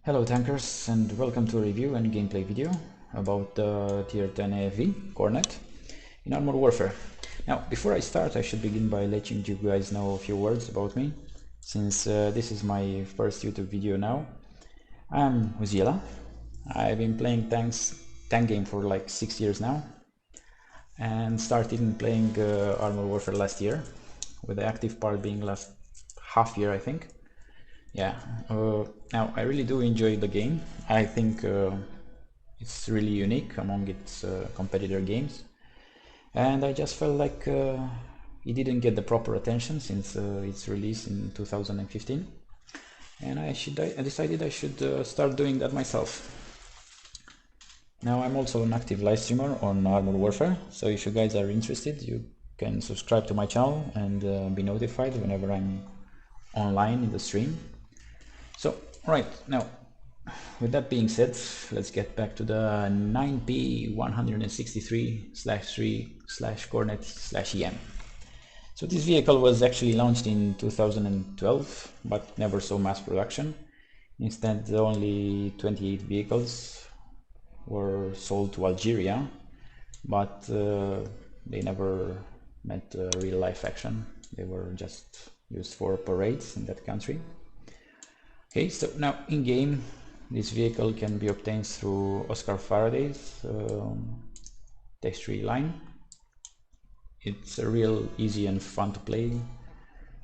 Hello tankers, and welcome to a review and gameplay video about the Tier 10 AFV Kornet in Armour Warfare. Now, before I start, I should begin by letting you guys know a few words about me, since this is my first YouTube video now. I'm Uziela. I've been playing tank game for like 6 years now, and started playing Armour Warfare last year, with the active part being last half year, I think. Yeah, now I really do enjoy the game. I think it's really unique among its competitor games, and I just felt like it didn't get the proper attention since its release in 2015, and I decided I should start doing that myself. Now I'm also an active live streamer on Armour Warfare, so if you guys are interested, you can subscribe to my channel and be notified whenever I'm online in the stream. So, right, now, with that being said, let's get back to the 9P163-3Kornet-EP. So this vehicle was actually launched in 2012, but never saw mass production. Instead, only 28 vehicles were sold to Algeria, but they never met real life action. They were just used for parades in that country. Okay, so now in game, this vehicle can be obtained through Oscar Faraday's texture line. It's a real easy and fun to play,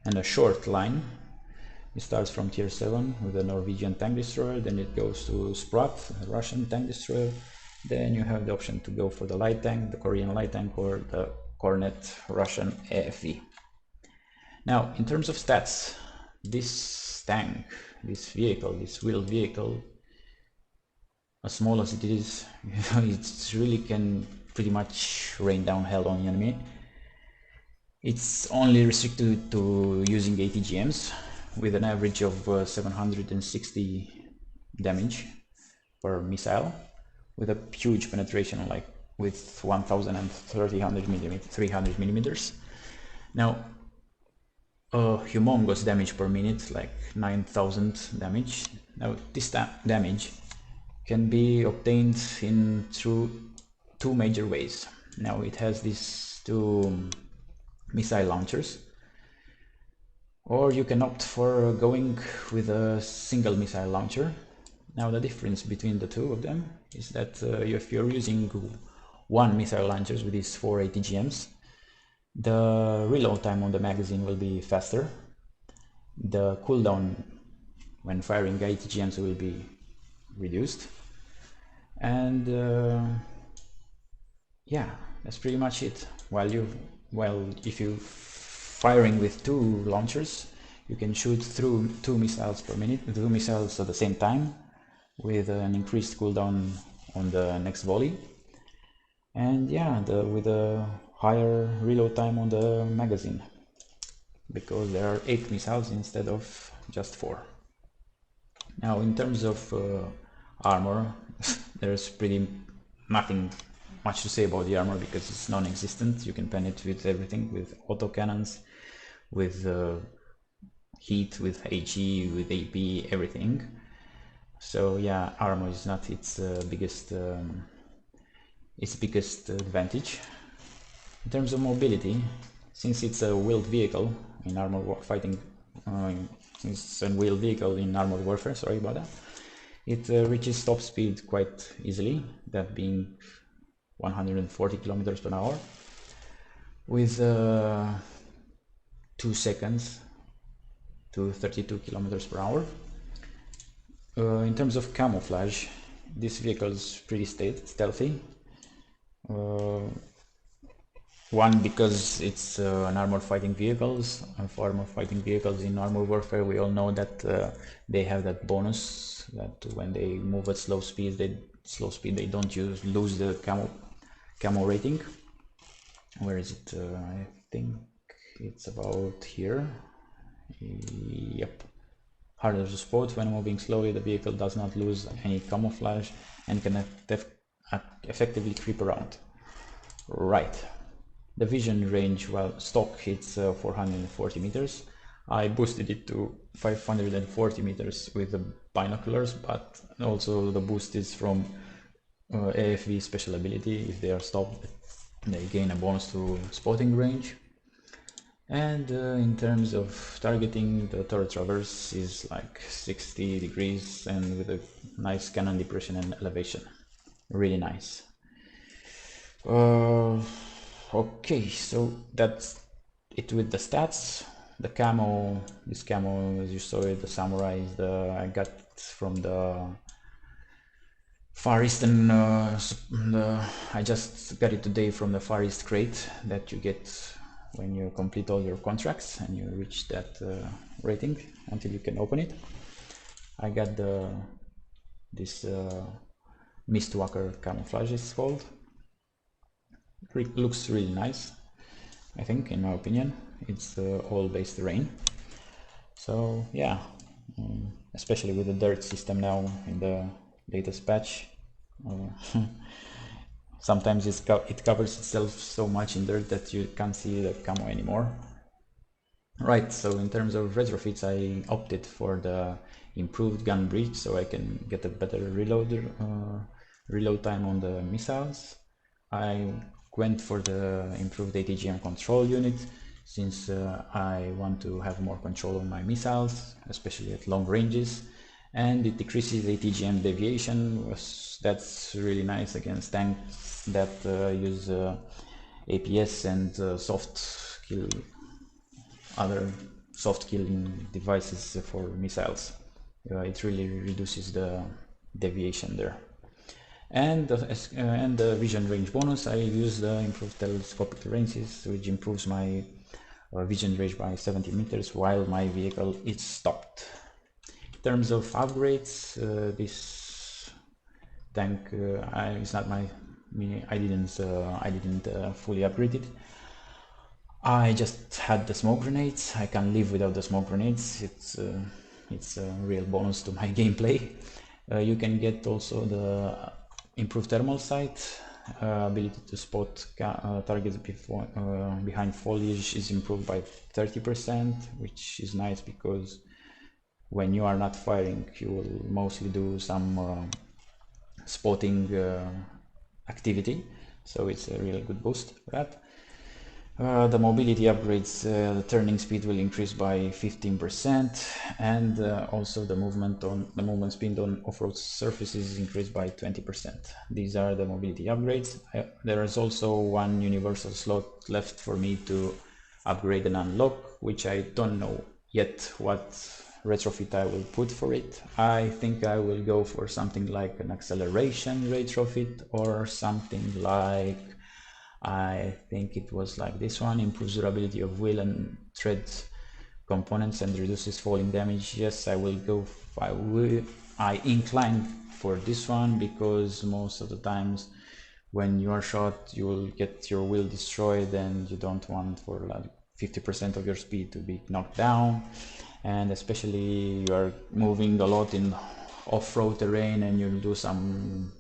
and a short line. It starts from tier 7 with a Norwegian tank destroyer, then it goes to Sprat, a Russian tank destroyer. Then you have the option to go for the light tank, the Korean light tank, or the Kornet Russian AFV. Now, in terms of stats, this tank, this wheeled vehicle, as small as it is, it really can pretty much rain down hell on the enemy. It's only restricted to using ATGMs with an average of 760 damage per missile, with a huge penetration, like with 300 millimeters. Now, humongous damage per minute, like 9,000 damage. Now this damage can be obtained through two major ways. Now it has these two missile launchers, or you can opt for going with a single missile launcher. Now the difference between the two of them is that if you're using one missile launcher with these 4 ATGMs, the reload time on the magazine will be faster. The cooldown when firing ATGMs will be reduced, and yeah, that's pretty much it. If you're firing with 2 launchers, you can shoot through 2 missiles per minute, 2 missiles at the same time, with an increased cooldown on the next volley. And yeah, with a higher reload time on the magazine, because there are 8 missiles instead of just 4. Now, in terms of armor, there's pretty nothing much to say about the armor, because it's non-existent. You can pen it with everything, with autocannons, with heat, with HE, with AP, everything. So yeah, armor is not its biggest advantage. In terms of mobility, since it's a wheeled vehicle in armored warfare, sorry about that, it reaches top speed quite easily, that being 140 kilometers per hour, with 2 seconds to 32 kilometers per hour. In terms of camouflage, this vehicle is pretty stealthy. One, because it's an armored fighting vehicles, and for armored fighting vehicles in Armour Warfare, we all know that they have that bonus that when they move at slow speed, they don't lose the camo rating. Where is it? I think it's about here. Yep. Harder to spot. When moving slowly, the vehicle does not lose any camouflage and can effectively creep around. Right. The vision range, well, stock hits 440 meters. I boosted it to 540 meters with the binoculars, but also the boost is from AFV special ability. If they are stopped, they gain a bonus to spotting range. And in terms of targeting, the turret traverse is like 60 degrees and with a nice cannon depression and elevation. Really nice. Okay, so that's it with the stats. The camo, this camo, as you saw it, the samurai, is I got it from the Far Eastern, I just got it today from the Far East crate that you get when you complete all your contracts and you reach that rating until you can open it. I got this Mistwalker Camouflage, it's called. It looks really nice, I think, in my opinion. It's all based terrain. So yeah, especially with the dirt system now in the latest patch. Sometimes it covers itself so much in dirt that you can't see the camo anymore. Right, so in terms of retrofits, I opted for the improved gun breach so I can get a better reload time on the missiles. I went for the improved ATGM control unit since I want to have more control on my missiles, especially at long ranges, and it decreases ATGM deviation. That's really nice against tanks that use APS and other soft killing devices for missiles. It really reduces the deviation there. And the vision range bonus, I use the improved telescopic lenses, which improves my vision range by 70 meters while my vehicle is stopped. In terms of upgrades, this tank is not I didn't fully upgrade it. I just had the smoke grenades. I can't live without the smoke grenades. It's a real bonus to my gameplay. You can get also the improved thermal sight. Ability to spot targets behind foliage is improved by 30%, which is nice because when you are not firing, you will mostly do some spotting activity. So it's a really good boost for that. The mobility upgrades, the turning speed will increase by 15%, and also the movement speed on off-road surfaces is increased by 20%. These are the mobility upgrades. There is also one universal slot left for me to upgrade and unlock, which I don't know yet what retrofit I will put for it. I think I will go for something like an acceleration retrofit or something like, I think it was like this one, improves durability of wheel and tread components and reduces falling damage. Yes, I will go, I incline for this one because most of the times when you are shot you will get your wheel destroyed and you don't want for like 50% of your speed to be knocked down, and especially you are moving a lot in off-road terrain and you'll do some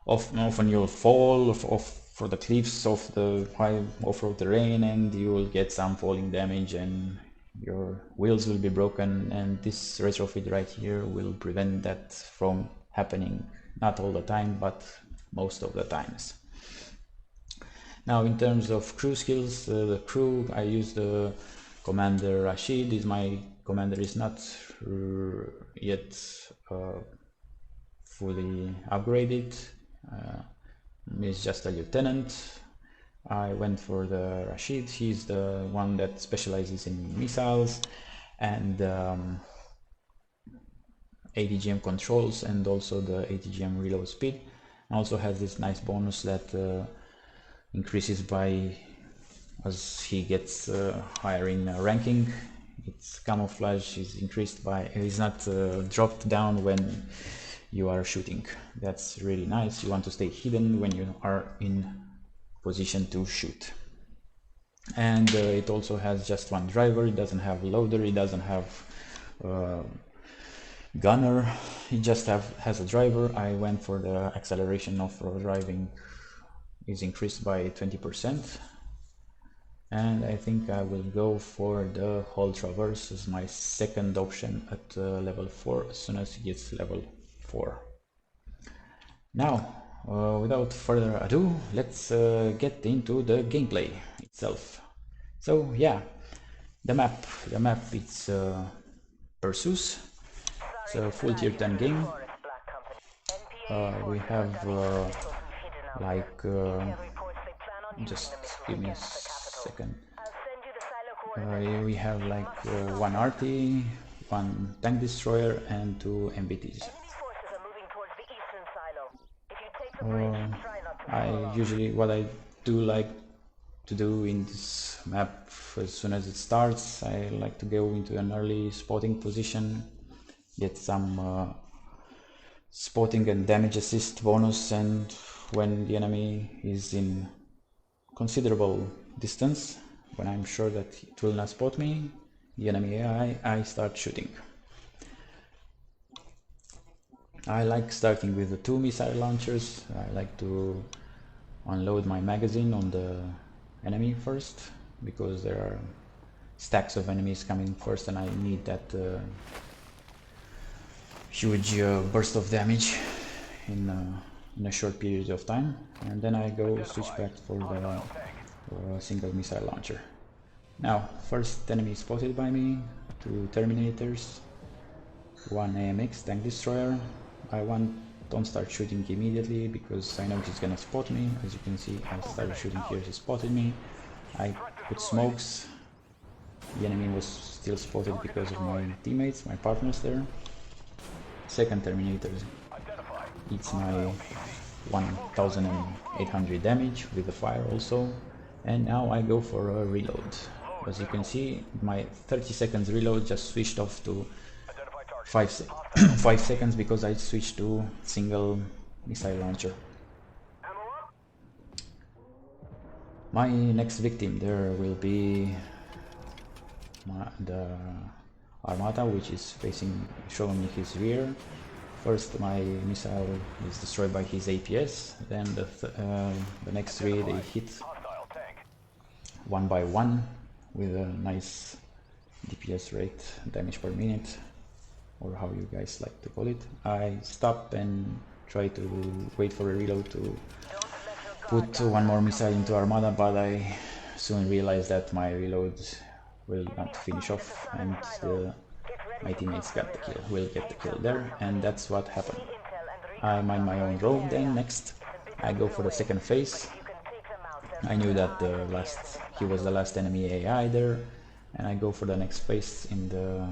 often you'll fall off for the cliffs of the high off-road terrain and you will get some falling damage and your wheels will be broken, and this retrofit right here will prevent that from happening, not all the time but most of the times. Now in terms of crew skills, the crew, I use the Commander Rashid. My commander is not yet fully upgraded. He's just a lieutenant. I went for the Rashid. He's the one that specializes in missiles and ATGM controls and also the ATGM reload speed. And also has this nice bonus that increases by as he gets higher in ranking. Its camouflage is increased by, is not dropped down when you are shooting. That's really nice. You want to stay hidden when you are in position to shoot. And it also has just one driver. It doesn't have loader, it doesn't have gunner, it just has a driver. I went for the acceleration of driving is increased by 20%, and I think I will go for the hold traverse as my second option at level 4 as soon as it gets level 4. Now, without further ado, let's get into the gameplay itself. So yeah, the map it's Perseus. It's a full tier 10 game. We have just give me a second. We have like one RT, one tank destroyer, and 2 MBTs. What I do like to do in this map, as soon as it starts, I like to go into an early spotting position, get some spotting and damage assist bonus, and when the enemy is in considerable distance, when I'm sure that it will not spot me, the enemy AI, I start shooting. I like starting with the 2 missile launchers. I like to unload my magazine on the enemy first, because there are stacks of enemies coming first and I need that huge burst of damage in a short period of time, and then I go switch back for the single missile launcher. Now, first enemy spotted by me, 2 Terminators, 1 AMX tank destroyer. Don't start shooting immediately because I know he's gonna spot me. As you can see, I started shooting here, he spotted me. I put smokes. The enemy was still spotted because of my teammates, my partners there. Second Terminator eats my 1800 damage with the fire also. And now I go for a reload. As you can see, my 30 seconds reload just switched off to 5 seconds because I switched to single missile launcher. My next victim there will be the Armata, which is showing me his rear. First my missile is destroyed by his APS, then the next 3 they hit one by one with a nice DPS rate, damage per minute, or how you guys like to call it. I stop and try to wait for a reload to put 1 more missile into Armada, but I soon realized that my reload will not finish off, and my teammates will get the kill there, and that's what happened. I mind my own road. Then next I go for the second phase. I knew that he was the last enemy AI there, and I go for the next phase in the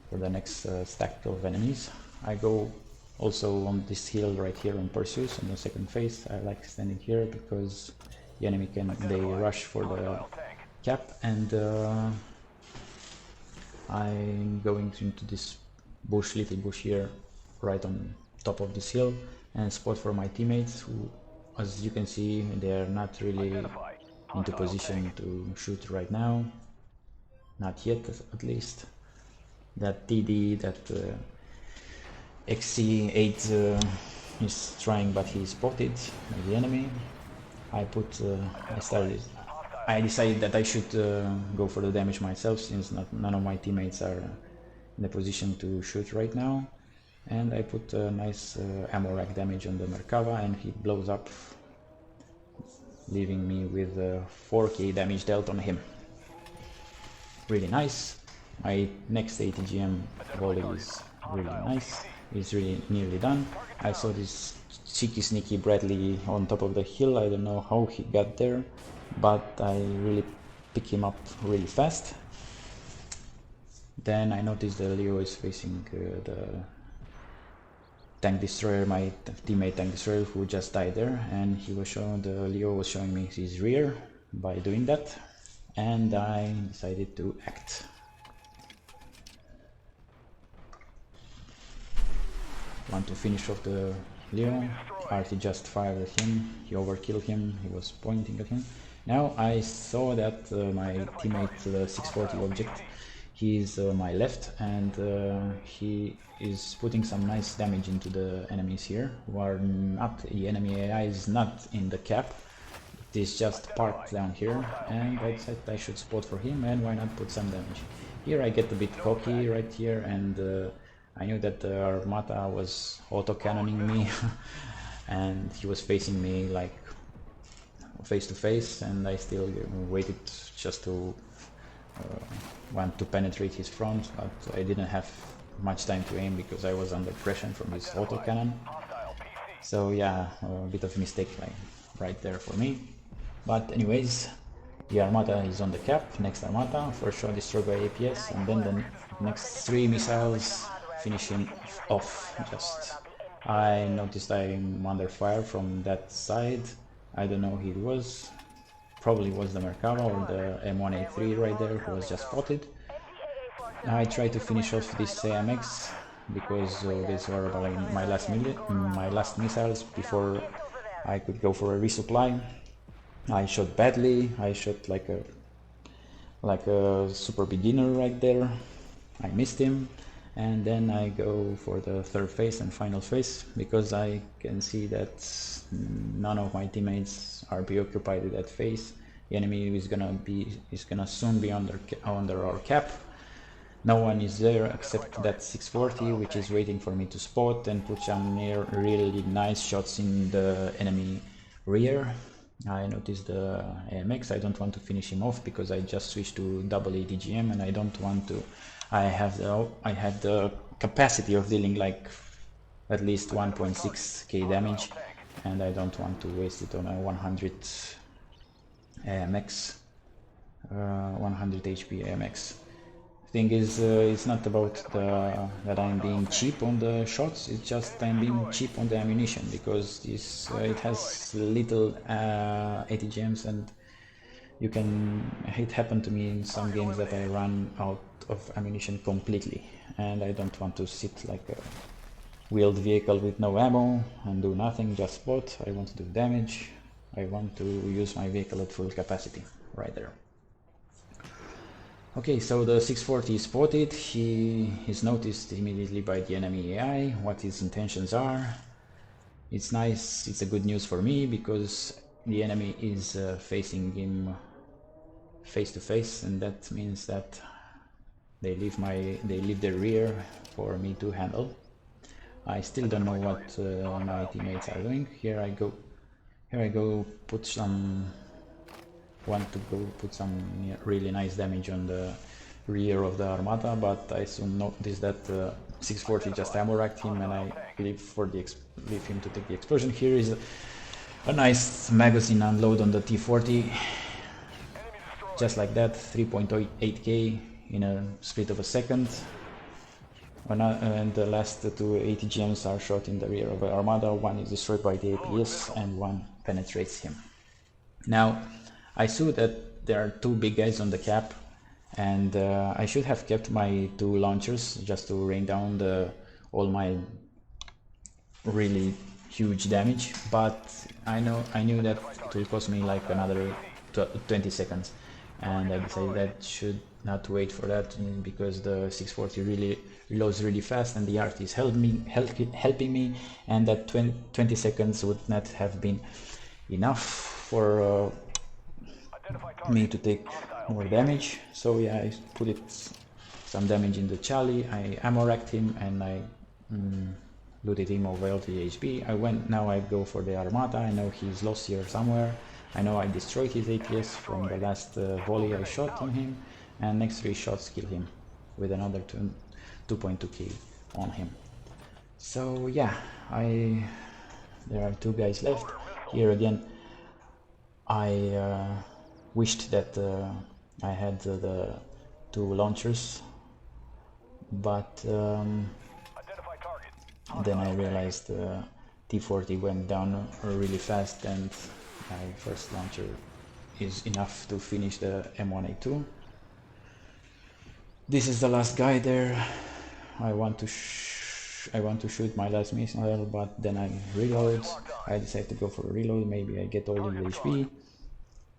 for the next stack of enemies. I go also on this hill right here on Perseus on the second phase. I like standing here because the enemy they rush for the cap, and I'm going into this little bush here right on top of this hill and spot for my teammates who, as you can see, they are not really into position to shoot right now, not yet at least. That TD, that XC8 is trying, but he's spotted by the enemy. I decided that I should go for the damage myself, since none of my teammates are in the position to shoot right now. And I put a nice ammo rack damage on the Merkava, and he blows up, leaving me with 4k damage dealt on him. Really nice. My next ATGM volley is really nice. It's really nearly done. I saw this cheeky sneaky Bradley on top of the hill. I don't know how he got there, but I really picked him up really fast. Then I noticed that Leo is facing the tank destroyer, my teammate tank destroyer, who just died there, and Leo was showing me his rear by doing that, and I decided to act. Want to finish off the Leo. RT just fired at him, he overkilled him, he was pointing at him. Now I saw that my teammate 640 object, he's my left, and he is putting some nice damage into the enemies here, who are not, the enemy AI is not in the cap. is just parked down here, and I decided I should spot for him, and why not put some damage. Here I get a bit cocky right here, and I knew that the Armata was auto-cannoning me and he was facing me like face to face, and I still waited just to want to penetrate his front, but I didn't have much time to aim because I was under pressure from his autocannon. So yeah, a bit of a mistake like right there for me. But anyways, the Armata is on the cap, next Armata, first shot destroyed by APS, and then the next 3 missiles finish him off. Just I noticed I'm under fire from that side. I don't know who it was, probably was the Merkava or the M1A3 right there who was just spotted. I tried to finish off this AMX because these were my last missiles before I could go for a resupply. I shot badly, I shot like a super beginner right there. I missed him, and then I go for the third phase and final phase because I can see that none of my teammates are preoccupied with that phase. The enemy is gonna soon be under our cap. No one is there except that 640, which is waiting for me to spot and put some really nice shots in the enemy rear. I noticed the AMX. I don't want to finish him off because I just switched to double ADGM, and I don't want to. I had the capacity of dealing like at least 1.6k damage, and I don't want to waste it on a 100 AMX, 100 HP AMX. Thing is, it's not about that I'm being cheap on the shots, it's just I'm being cheap on the ammunition, because it has little ATGMs, and it happened to me in some games that I run out of ammunition completely, and I don't want to sit like a wheeled vehicle with no ammo and do nothing, just spot. I want to do damage, I want to use my vehicle at full capacity, right there. Okay, so the 640 is spotted. He is noticed immediately by the enemy AI, what his intentions are. It's nice, it's a good news for me, because the enemy is facing him face to face, and that means that they leave their rear for me to handle. I still don't know what my teammates are doing. Here I go want to go put some really nice damage on the rear of the Armata, but I soon noticed that 640 just ammo racked him, and I leave him to take the explosion. Here is a nice magazine unload on the T40, just like that, 3.8k in a split of a second. And the last 2 ATGMs are shot in the rear of the Armada. One is destroyed by the APS and one penetrates him. Now, I saw that there are 2 big guys on the cap, and I should have kept my 2 launchers just to rain down all my really huge damage, but I knew that it will cost me like another 20 seconds, and I decided that should not wait for that, because the 640 really reloads really fast, and the art is helping me, and that 20 seconds would not have been enough for me to take more damage. So yeah, I put some damage in the Charlie, I ammo racked him, and I looted him over LT HP. Now I go for the Armata. I know he's lost here somewhere. I know I destroyed his APS from the last volley I shot on him, and next 3 shots kill him with another 2.2k on him. So yeah, there are 2 guys left. Here again, I wished that I had the 2 launchers, but then I realized T40 went down really fast, and my first launcher is enough to finish the M1A2. This is the last guy there. I want to shoot my last missile, but then I reload. I decide to go for a reload. Maybe I get all the HP.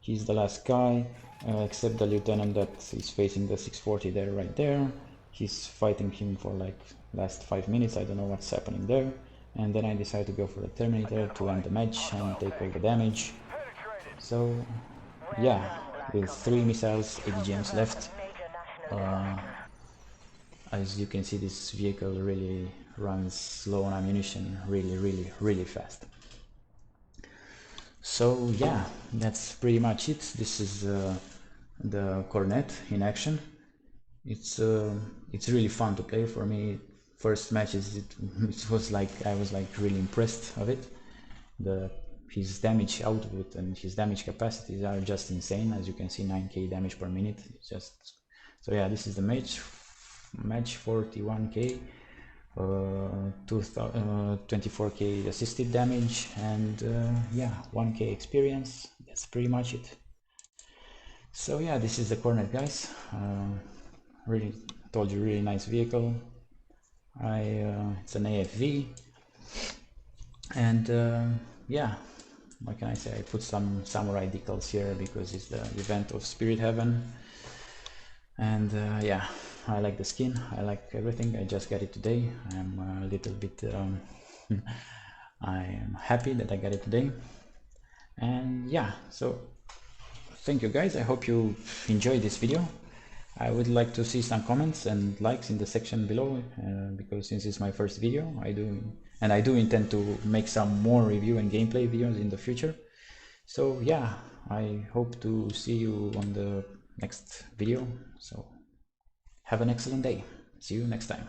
He's the last guy, except the lieutenant that is facing the 640 there, right there. He's fighting him for like last 5 minutes. I don't know what's happening there. And then I decide to go for the Terminator to end the match and take all the damage. So yeah, with 3 missiles, 80 gems left, as you can see, this vehicle really runs low on ammunition, really fast. So yeah, that's pretty much it. This is the Kornet in action. It's really fun to play. For me, first matches it was like I was like really impressed of it. His damage output and his damage capacities are just insane. As you can see, 9k damage per minute. It's just so yeah. This is the match 41k, 24k assisted damage, and yeah, 1k experience. That's pretty much it. So yeah, this is the Kornet, guys. Really told you, really nice vehicle. It's an AFV, and yeah, what can I say? I put some samurai decals here because it's the event of Spirit Heaven, and yeah, I like the skin, I like everything. I just got it today. I'm a little bit I am happy that I got it today, and yeah, so thank you guys. I hope you enjoyed this video. I would like to see some comments and likes in the section below, because since it's my first video, I do intend to make some more review and gameplay videos in the future. So yeah, I hope to see you on the next video. So have an excellent day. See you next time.